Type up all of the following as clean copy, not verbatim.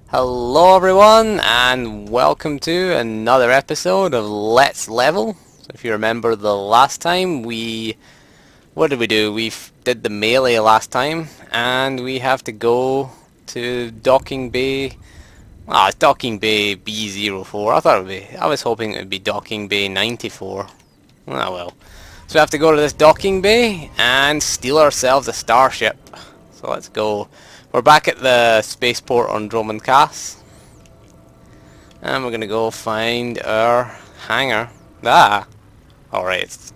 Hello everyone and welcome to another episode of Let's Level. So if you remember the last time what did we do? Did the melee last time and we have to go to Docking Bay. It's Docking Bay B04. I was hoping it would be Docking Bay 94. Ah well. So we have to go to this Docking Bay and steal ourselves a starship. So let's go. We're back at the spaceport on Dromund Kaas. And we're gonna go find our hangar. Alright, it's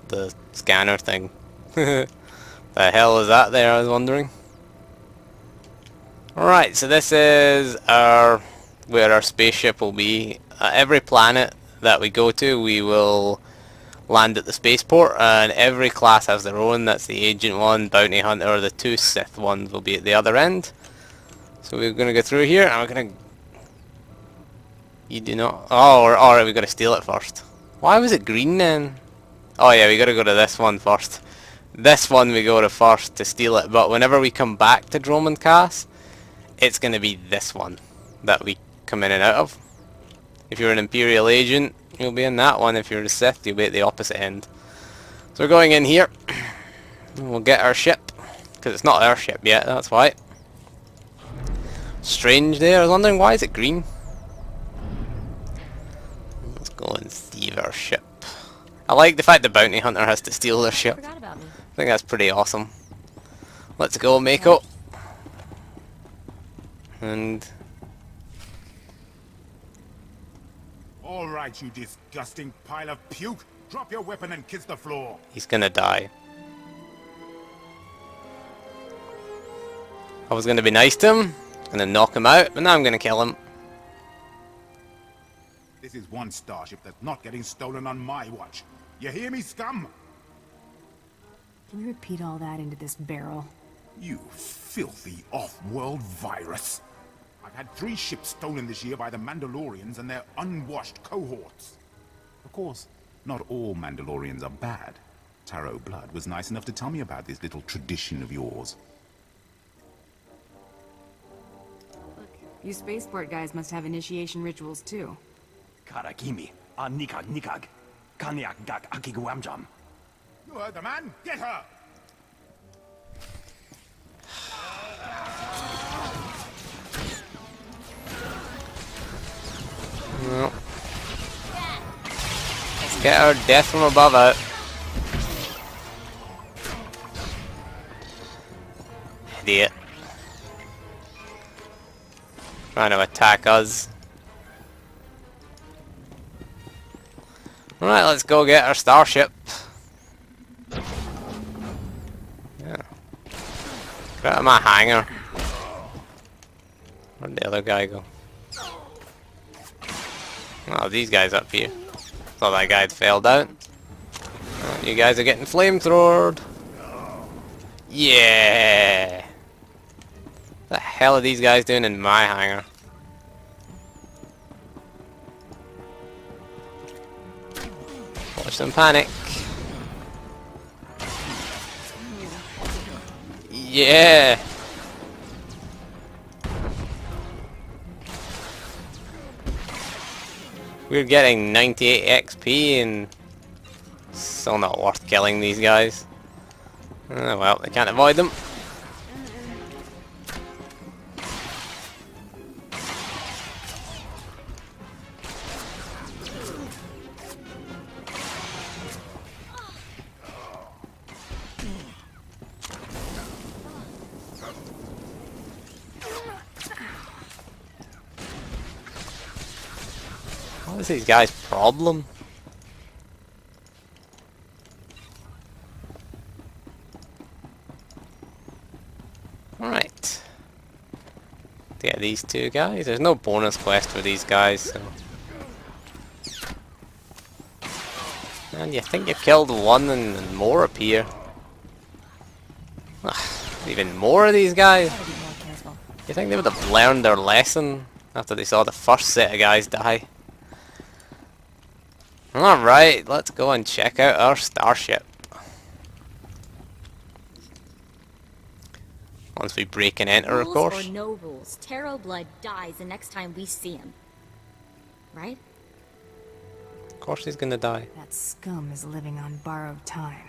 the scanner thing. The hell is that there, I was wondering. Alright, so this is where our spaceship will be. Every planet that we go to, we will land at the spaceport, and every class has their own. That's the agent one, bounty hunter, the two Sith ones will be at the other end. So we're gonna go through here, and we're gonna... You do not... Oh, alright, we gotta steal it first. Why was it green then? Oh yeah, we gotta go to this one first. This one we go to first to steal it, but whenever we come back to Dromund Kaas, it's gonna be this one that we come in and out of. If you're an Imperial agent, you'll be in that one. If you're a Sith, you'll be at the opposite end. So we're going in here. We'll get our ship, because it's not our ship yet, that's why. Strange there, I was wondering why is it green? Let's go and thieve our ship. I like the fact the bounty hunter has to steal their ship. I think that's pretty awesome. Let's go, Mako. And... Alright, you disgusting pile of puke. Drop your weapon and kiss the floor. He's gonna die. I was gonna be nice to him, gonna knock him out, but now I'm gonna kill him. This is one starship that's not getting stolen on my watch. You hear me, scum? Can you repeat all that into this barrel? You filthy off-world virus. I've had 3 ships stolen this year by the Mandalorians and their unwashed cohorts. Of course, not all Mandalorians are bad. Taro Blood was nice enough to tell me about this little tradition of yours. Look, you spaceport guys must have initiation rituals too. Karakimi, nikag nikag, kanyak dak akiguamjam. You heard the man? Get her! No. Let's get our death from above out. Idiot. Trying to attack us. Alright, let's go get our starship. Yeah. Get out of my hangar. Where'd the other guy go? Oh, these guys up here. Thought that guy had failed out. Oh, you guys are getting flamethrowered. Yeah. What the hell are these guys doing in my hangar? Watch them panic. Yeah. We're getting 98 XP and still not worth killing these guys. Well, they can't avoid them. What is these guys' problem? Alright. Yeah, these two guys. There's no bonus quest for these guys, so... And you think you've killed one and more appear. Even more of these guys? You think they would have learned their lesson after they saw the first set of guys die? Alright, let's go and check out our starship. Once we break and enter, of Rules course. or no rules, Taro Blood dies the next time we see him. Right? Of course he's gonna die. That scum is living on borrowed time.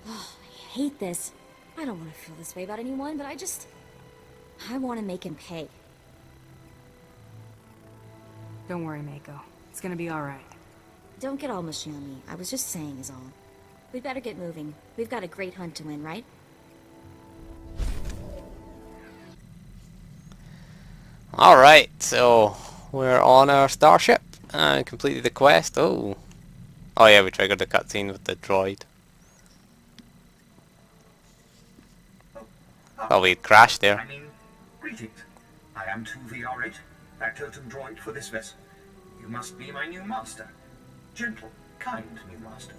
Oh, I hate this. I don't want to feel this way about anyone, but I want to make him pay. Don't worry, Mako. It's gonna be alright. Don't get all mushy on me. I was just saying is all. We better get moving. We've got a great hunt to win, right? Alright, so we're on our starship and completed the quest. Oh yeah, we triggered the cutscene with the droid. Oh, we crashed there. I mean, greetings. I am 2VR8, factotum droid for this vessel. You must be my new master. Gentle, kind new master.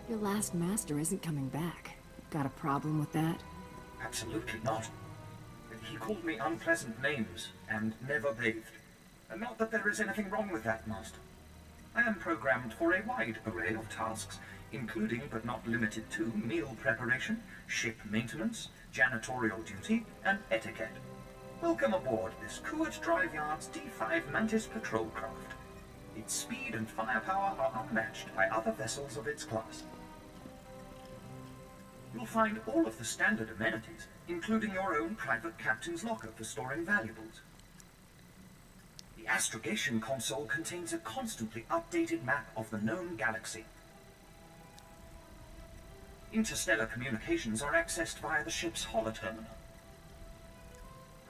Your last master isn't coming back. Got a problem with that? Absolutely not. He called me unpleasant names and never bathed. And not that there is anything wrong with that, master. I am programmed for a wide array of tasks, including but not limited to meal preparation, ship maintenance, janitorial duty, and etiquette. Welcome aboard this Kuwait Drive Yard's D5 Mantis patrol craft. Its speed and firepower are unmatched by other vessels of its class. You'll find all of the standard amenities, including your own private captain's locker for storing valuables. The astrogation console contains a constantly updated map of the known galaxy. Interstellar communications are accessed via the ship's holoterminal.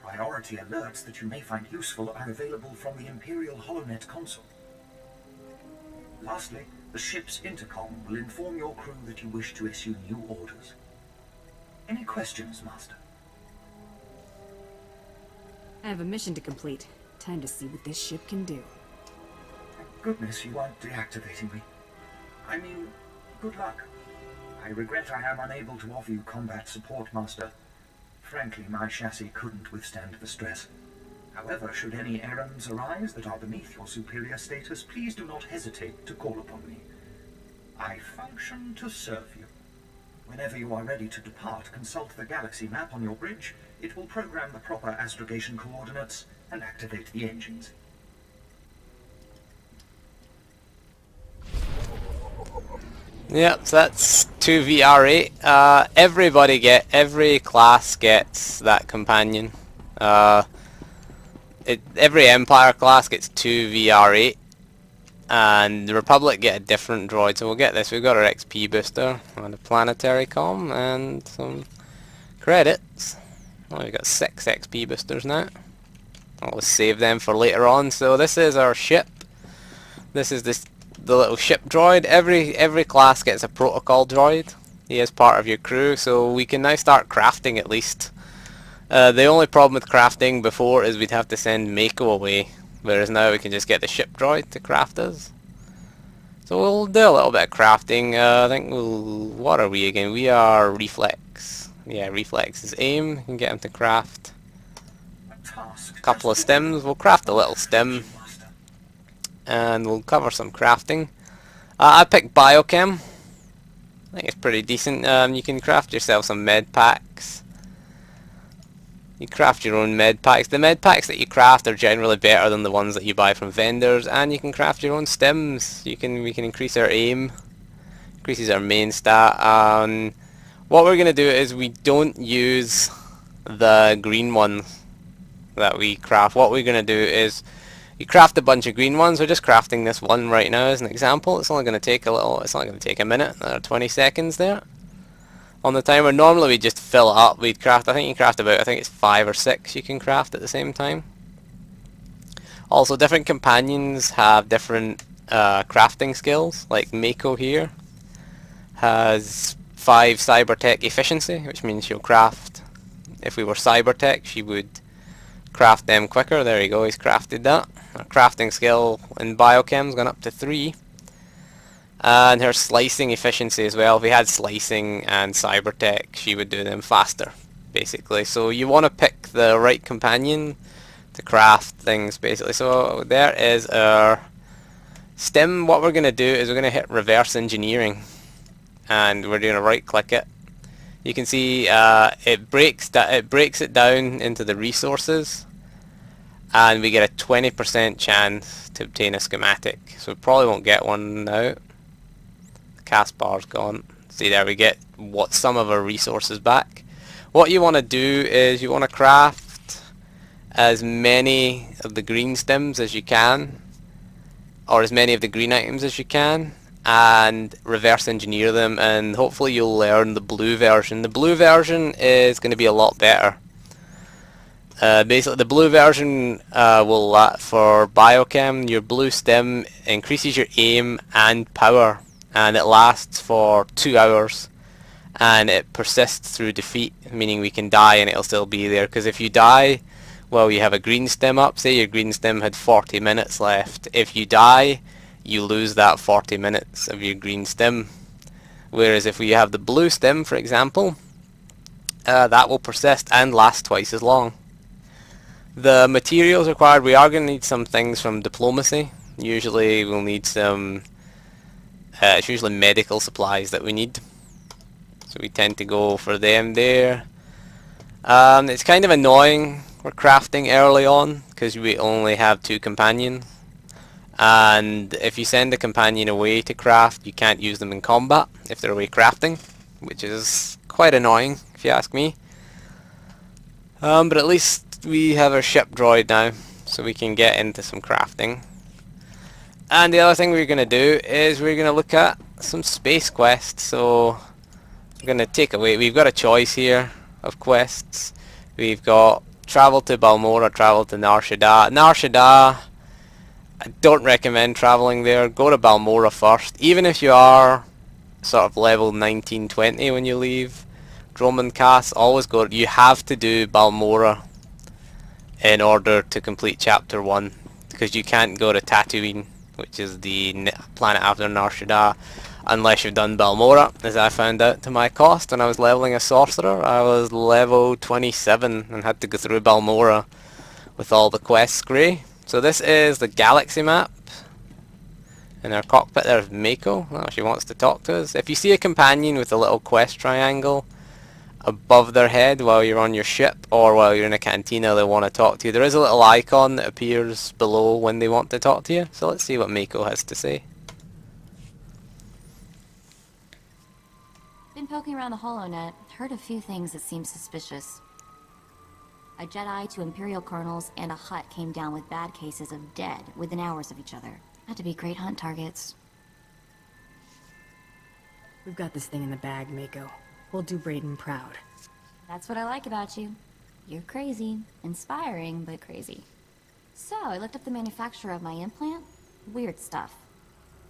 Priority alerts that you may find useful are available from the Imperial HoloNet console. Lastly, the ship's intercom will inform your crew that you wish to issue new orders. Any questions, Master? I have a mission to complete. Time to see what this ship can do. Thank goodness you aren't deactivating me. I mean, good luck. I regret I am unable to offer you combat support, Master. Frankly, my chassis couldn't withstand the stress. However, should any errands arise that are beneath your superior status, please do not hesitate to call upon me. I function to serve you. Whenever you are ready to depart, consult the galaxy map on your bridge. It will program the proper astrogation coordinates and activate the engines. Yep, so that's 2VR8. Every class gets that companion. Every Empire class gets 2VR8. And the Republic get a different droid, so we'll get this. We've got our XP booster and a planetary comm and some credits. Oh, we've got 6 XP boosters now. I'll save them for later on. So this is our ship. This is the little ship droid. Every class gets a protocol droid. He is part of your crew, so we can now start crafting at least. The only problem with crafting before is we'd have to send Mako away. Whereas now we can just get the ship droid to craft us. So we'll do a little bit of crafting. I think what are we again? We are Reflex. Yeah, Reflex is aim. You can get him to craft a couple of stims. We'll craft a little stim. And we'll cover some crafting. I picked Biochem. I think it's pretty decent. You can craft yourself some med packs. You craft your own med packs. The med packs that you craft are generally better than the ones that you buy from vendors, and you can craft your own stims. We can increase our aim, increases our main stat. What we're gonna do is we don't use the green ones that we craft. What we're gonna do is you craft a bunch of green ones. We're just crafting this one right now as an example. It's only gonna take It's only gonna take a minute or 20 seconds there. On the timer, normally we just fill it up. We'd craft, I think you craft about, I think it's 5 or 6 you can craft at the same time. Also, different companions have different crafting skills. Like Mako here has 5 cybertech efficiency, which means she'll craft. If we were cybertech, she would craft them quicker. There you go, he's crafted that. Her crafting skill in Biochem's gone up to 3. And her slicing efficiency as well. If we had slicing and cybertech, she would do them faster, basically. So you want to pick the right companion to craft things, basically. So there is our stim. What we're going to do is we're going to hit reverse engineering. And we're going to right click it. You can see it breaks it down into the resources, and we get a 20% chance to obtain a schematic. So we probably won't get one now. The cast bar's gone. See there, we get some of our resources back. What you want to do is you want to craft as many of the green stems as you can, or as many of the green items as you can, and reverse engineer them, and hopefully you'll learn the blue version. The blue version is going to be a lot better. Basically, the blue version will for biochem, your blue stem increases your aim and power, and it lasts for 2 hours, and it persists through defeat, meaning we can die and it'll still be there. Because if you die while you have a green stem up, say your green stem had 40 minutes left, if you die, you lose that 40 minutes of your green stem. Whereas if we have the blue stem, for example, that will persist and last twice as long. The materials required, we are going to need some things from diplomacy. Usually we'll need some, it's usually medical supplies that we need. So we tend to go for them there. It's kind of annoying we're crafting early on because we only have 2 companions. And if you send a companion away to craft, you can't use them in combat if they're away crafting, which is quite annoying if you ask me. But at least we have our ship droid now, so we can get into some crafting. And the other thing we're going to do is we're going to look at some space quests. So we're going to take away, we've got a choice here of quests. We've got travel to Balmora, travel to Nar Shaddaa. Nar Shaddaa, I don't recommend traveling there. Go to Balmora first. Even if you are sort of level 19, 20 when you leave Dromund Kaas, always go, you have to do Balmora in order to complete chapter 1, because you can't go to Tatooine, which is the planet after Nar Shaddaa, unless you've done Balmora, as I found out to my cost when I was leveling a sorcerer. I was level 27 and had to go through Balmora with all the quests grey. So this is the galaxy map. In our cockpit there's Mako. Oh, she wants to talk to us. If you see a companion with a little quest triangle above their head while you're on your ship or while you're in a cantina, they want to talk to you. There is a little icon that appears below when they want to talk to you. So let's see what Mako has to say. Been poking around the HoloNet, heard a few things that seem suspicious. A Jedi, 2 Imperial colonels, and a Hutt came down with bad cases of dead within hours of each other. Had to be great hunt targets. We've got this thing in the bag, Mako. We'll do Brayden proud. That's what I like about you. You're crazy. Inspiring, but crazy. So, I looked up the manufacturer of my implant. Weird stuff.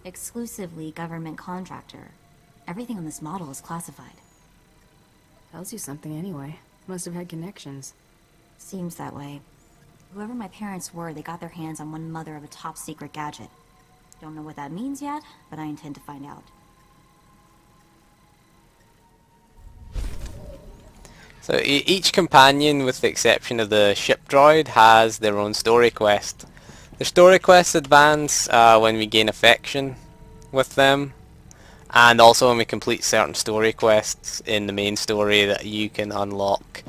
Exclusively government contractor. Everything on this model is classified. Tells you something anyway. Must have had connections. Seems that way. Whoever my parents were, they got their hands on one mother of a top-secret gadget. Don't know what that means yet, but I intend to find out. So each companion, with the exception of the ship droid, has their own story quest. The story quests advance when we gain affection with them, and also when we complete certain story quests in the main story that you can unlock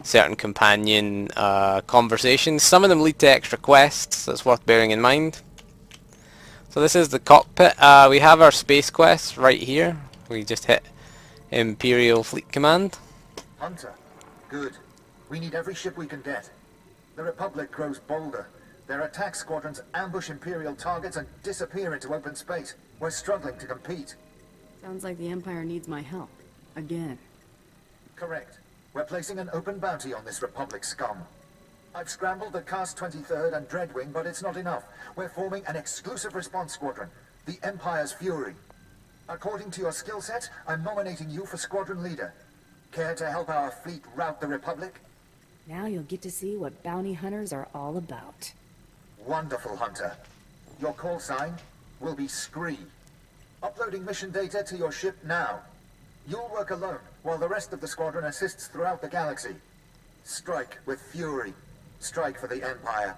certain companion conversations. Some of them lead to extra quests, that's worth bearing in mind. So this is the cockpit. We have our space quests right here. We just hit Imperial Fleet Command. Hunter, good. We need every ship we can get. The Republic grows bolder. Their attack squadrons ambush Imperial targets and disappear into open space. We're struggling to compete. Sounds like the Empire needs my help. Again. Correct. We're placing an open bounty on this Republic scum. I've scrambled the Kaas 23rd and Dreadwing, but it's not enough. We're forming an exclusive response squadron, the Empire's Fury. According to your skill set, I'm nominating you for squadron leader. Care to help our fleet rout the Republic? Now you'll get to see what bounty hunters are all about. Wonderful, Hunter. Your call sign will be Scree. Uploading mission data to your ship now. You'll work alone, while the rest of the squadron assists throughout the galaxy. Strike with fury. Strike for the Empire.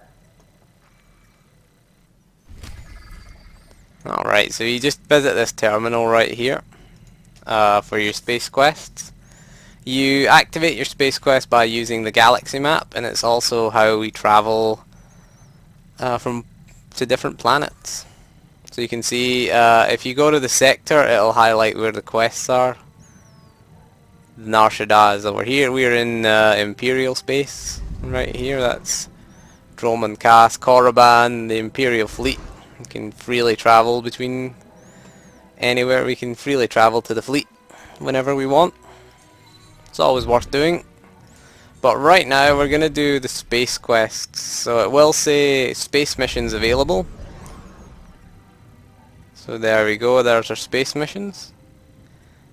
Alright, so you just visit this terminal right here for your space quests. You activate your space quest by using the galaxy map, and it's also how we travel to different planets. So you can see if you go to the sector, it'll highlight where the quests are. Nar Shaddaa is over here. We're in Imperial space right here. That's Dromund Kaas, Korriban, the Imperial fleet. We can freely travel between anywhere. We can freely travel to the fleet whenever we want. It's always worth doing. But right now we're going to do the space quests. So it will say space missions available. So there we go, there's our space missions.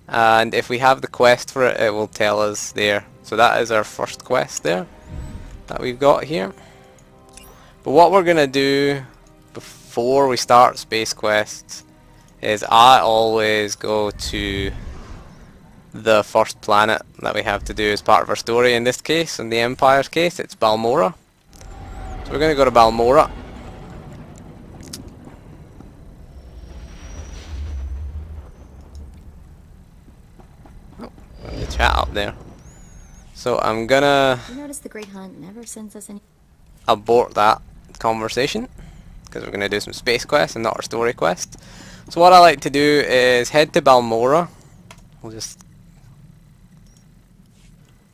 And if we have the quest for it, it will tell us there. So that is our first quest there that we've got here. But what we're going to do before we start space quests is I always go to the first planet that we have to do as part of our story. In this case, in the Empire's case, it's Balmora. So we're going to go to Balmora. Oh, the chat up there. So I'm gonna You notice the Great Hunt never sends us any... abort that conversation because we're going to do some space quests and not our story quest. So what I like to do is head to Balmora. We'll just,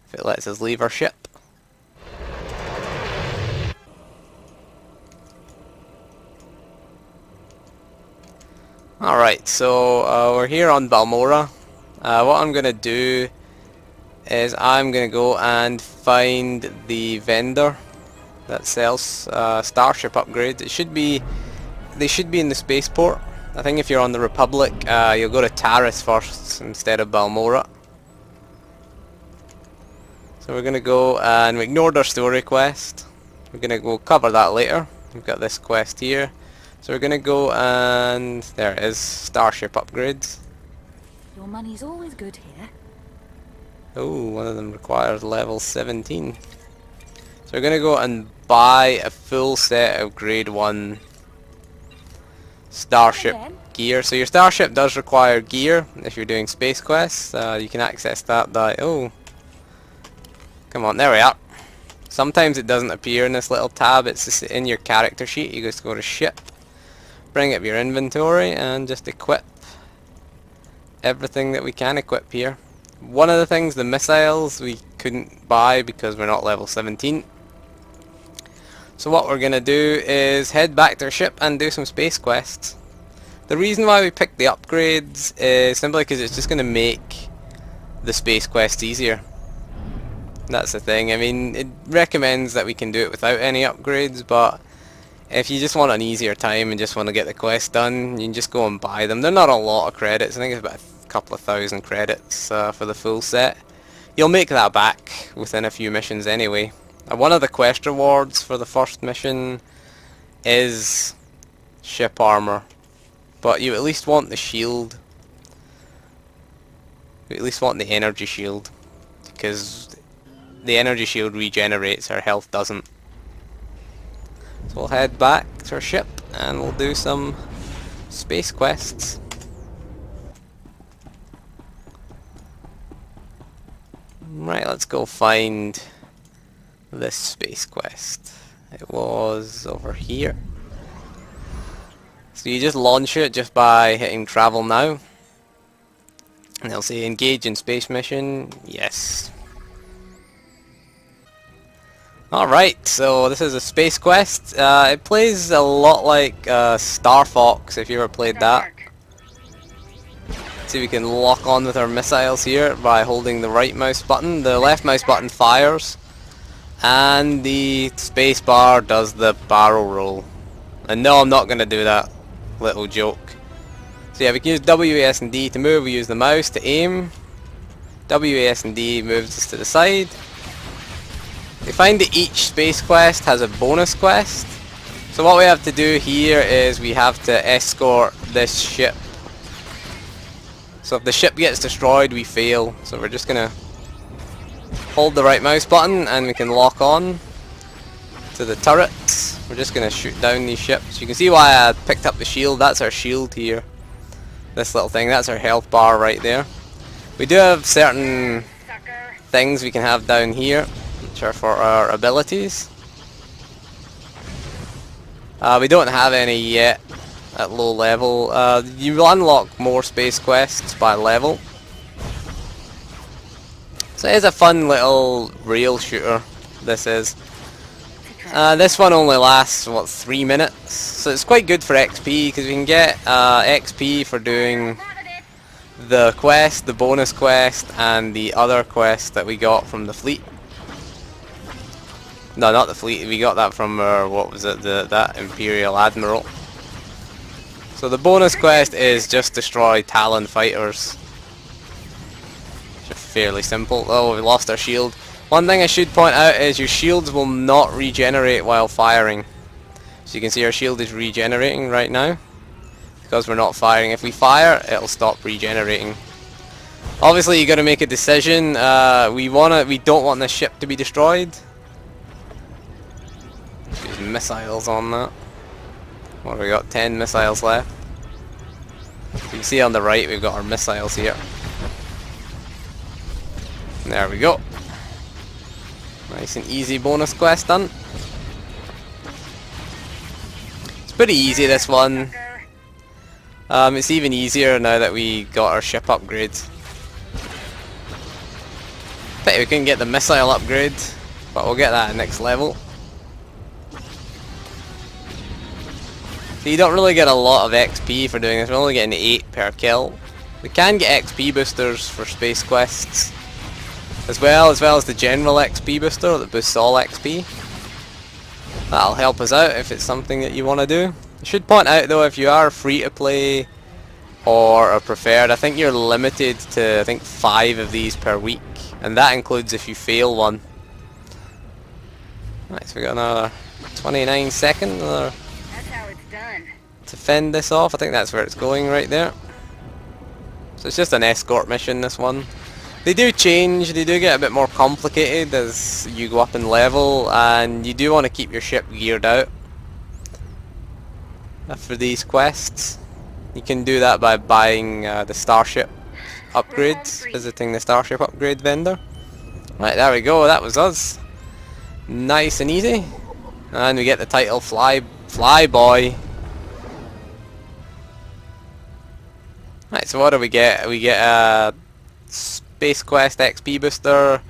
if it lets us leave our ship. Alright, so we're here on Balmora. What I'm going to do is I'm going to go and find the vendor that sells starship upgrades. They should be in the spaceport. I think if you're on the Republic, you'll go to Taris first instead of Balmora. So we're gonna go, and we ignored our story quest. We'll cover that later. We've got this quest here. So we're gonna go, and there it is, starship upgrades. Your money's always good here. Oh, one of them requires level 17. So we're gonna go and buy a full set of grade 1 starship gear. So your starship does require gear if you're doing space quests. You can access that by... oh, come on, there we are. Sometimes it doesn't appear in this little tab. It's just in your character sheet. You just go to ship, bring up your inventory, and just equip everything that we can equip here. One of the things, the missiles, we couldn't buy because we're not level 17. So what we're gonna do is head back to our ship and do some space quests. The reason why we picked the upgrades is simply because it's just gonna make the space quests easier. That's the thing. I mean, it recommends that we can do it without any upgrades, but if you just want an easier time and just want to get the quest done, you can just go and buy them. They're not a lot of credits. I think it's about a couple of thousand credits for the full set. You'll make that back within a few missions anyway. One of the quest rewards for the first mission is ship armor, but you at least want the shield. You at least want the energy shield, because the energy shield regenerates, our health doesn't. So we'll head back to our ship and we'll do some space quests. Right, let's go find this space quest. It was over here. So you just launch it just by hitting travel now. And they'll say engage in space mission. Yes. Alright, so this is a space quest. It plays a lot like Star Fox, if you ever played that. See, we can lock on with our missiles here by holding the right mouse button. The left mouse button fires, and the space bar does the barrel roll. And no, I'm not going to do that little joke. So yeah, we can use W, A, S and D to move. We use the mouse to aim. W, A, S and D moves us to the side. We find that each space quest has a bonus quest. So what we have to do here is we have to escort this ship. So if the ship gets destroyed, we fail. So we're just gonna hold the right mouse button and we can lock on to the turrets. We're just gonna shoot down these ships. You can see why I picked up the shield. That's our shield here. This little thing, that's our health bar right there. We do have certain things we can have down here, which are for our abilities. We don't have any yet at low level. You will unlock more space quests by level. So it is a fun little rail shooter, this is. This one only lasts, what, 3 minutes? So it's quite good for XP, because we can get XP for doing the quest, the bonus quest, and the other quest that we got from the fleet. No, not the fleet, we got that from, what was it, that Imperial Admiral. So the bonus quest is just destroy Talon fighters. Fairly simple. Oh, we lost our shield. One thing I should point out is your shields will not regenerate while firing. So you can see our shield is regenerating right now because we're not firing. If we fire, it'll stop regenerating. Obviously, you got to make a decision. We don't want this ship to be destroyed. Use missiles on that. What have we got? 10 missiles left. So you can see on the right, we've got our missiles here. There we go. Nice and easy bonus quest done. It's pretty easy, this one. It's even easier now that we got our ship upgrades. Bet we can get the missile upgrade, but we'll get that at next level. So you don't really get a lot of XP for doing this. We're only getting 8 per kill. We can get XP boosters for space quests, as well as the general XP booster that boosts all XP. That'll help us out if it's something that you want to do. I should point out though, if you are free to play or a preferred, I think you're limited to 5 of these per week, and that includes if you fail one. Right, so we got another 29 seconds That's how it's done. to fend this off. I think that's where it's going right there. So it's just an escort mission, this one. They do change, they do get a bit more complicated as you go up in level, and you do want to keep your ship geared out for these quests. You can do that by buying the starship upgrades, visiting the starship upgrade vendor. Right, there we go, that was us. Nice and easy. And we get the title Fly Boy. Right, so what do we get? We get a Space Quest XP booster,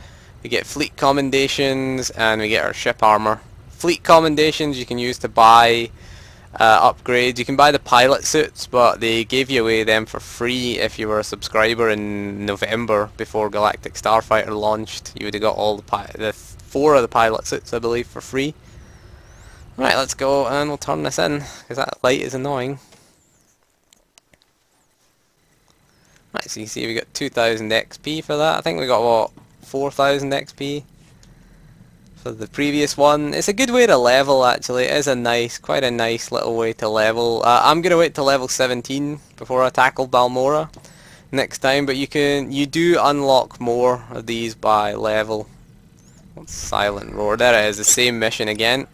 we get fleet commendations, and we get our ship armor. Fleet commendations you can use to buy upgrades. You can buy the pilot suits, but they gave you away them for free if you were a subscriber in November before Galactic Starfighter launched. You would have got all the 4 of the pilot suits, I believe, for free. Right, let's go and we'll turn this in, because that light is annoying. Right, so you see we got 2000 XP for that. I think we got, what, 4000 XP for the previous one. It's a good way to level, actually. It is quite a nice little way to level. I'm going to wait till level 17 before I tackle Balmora next time, but you do unlock more of these by level. What's Silent Roar? There it is, the same mission again.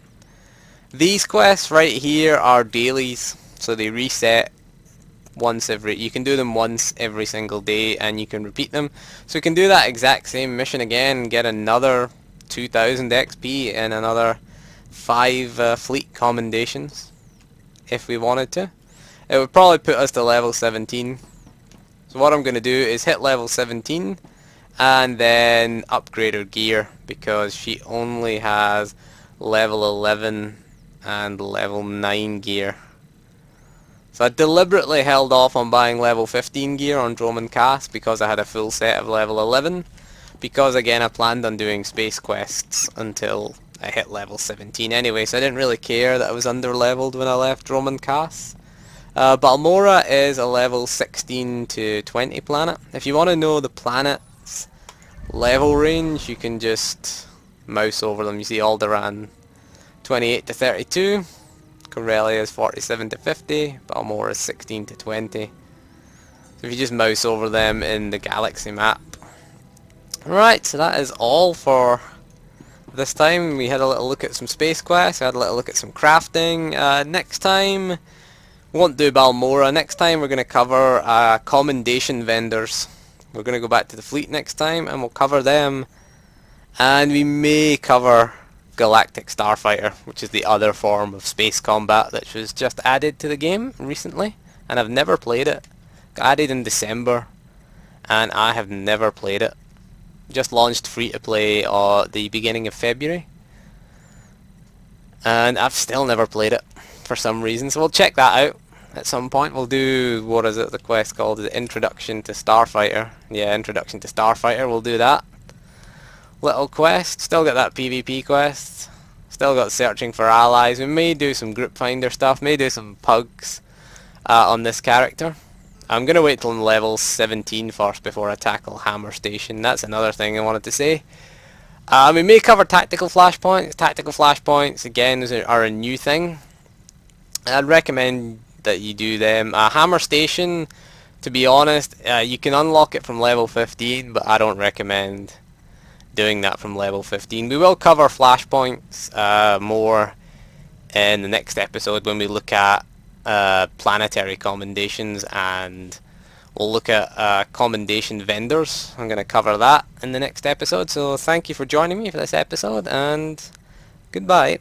These quests right here are dailies, so they reset you can do them once every single day, and you can repeat them. So we can do that exact same mission again and get another 2000 XP and another 5 fleet commendations if we wanted to. It would probably put us to level 17. So what I'm going to do is hit level 17 and then upgrade her gear, because she only has level 11 and level 9 gear. So I deliberately held off on buying level 15 gear on Dromund Kaas because I had a full set of level 11, because again I planned on doing space quests until I hit level 17 anyway, so I didn't really care that I was under leveled when I left Dromund Kaas. Balmora is a level 16 to 20 planet. If you want to know the planet's level range, you can just mouse over them. You see Alderaan 28 to 32. Corellia is 47 to 50, Balmora is 16 to 20. So if you just mouse over them in the galaxy map. Right, so that is all for this time. We had a little look at some space quests, we had a little look at some crafting. Next time, we won't do Balmora. Next time we're going to cover commendation vendors. We're going to go back to the fleet next time and we'll cover them And we may cover Galactic Starfighter, which is the other form of space combat that was just added to the game recently, and I've never played it. Got added in December, and I have never played it. Just launched free to play at the beginning of February, and I've still never played it for some reason, so we'll check that out at some point. We'll do, what is it, the quest called? The Introduction to Starfighter. Yeah, Introduction to Starfighter, we'll do that little quest. Still got that PvP quest, still got searching for allies. We may do some group finder stuff, may do some pugs on this character. I'm going to wait till I'm level 17 first before I tackle Hammer Station. That's another thing I wanted to say. We may cover tactical flashpoints. Tactical flashpoints, again, are a new thing. I'd recommend that you do them. Hammer Station, to be honest, you can unlock it from level 15, but I don't recommend doing that from level 15. We will cover flashpoints more in the next episode when we look at planetary commendations, and we'll look at commendation vendors. I'm going to cover that in the next episode, so thank you for joining me for this episode, and goodbye.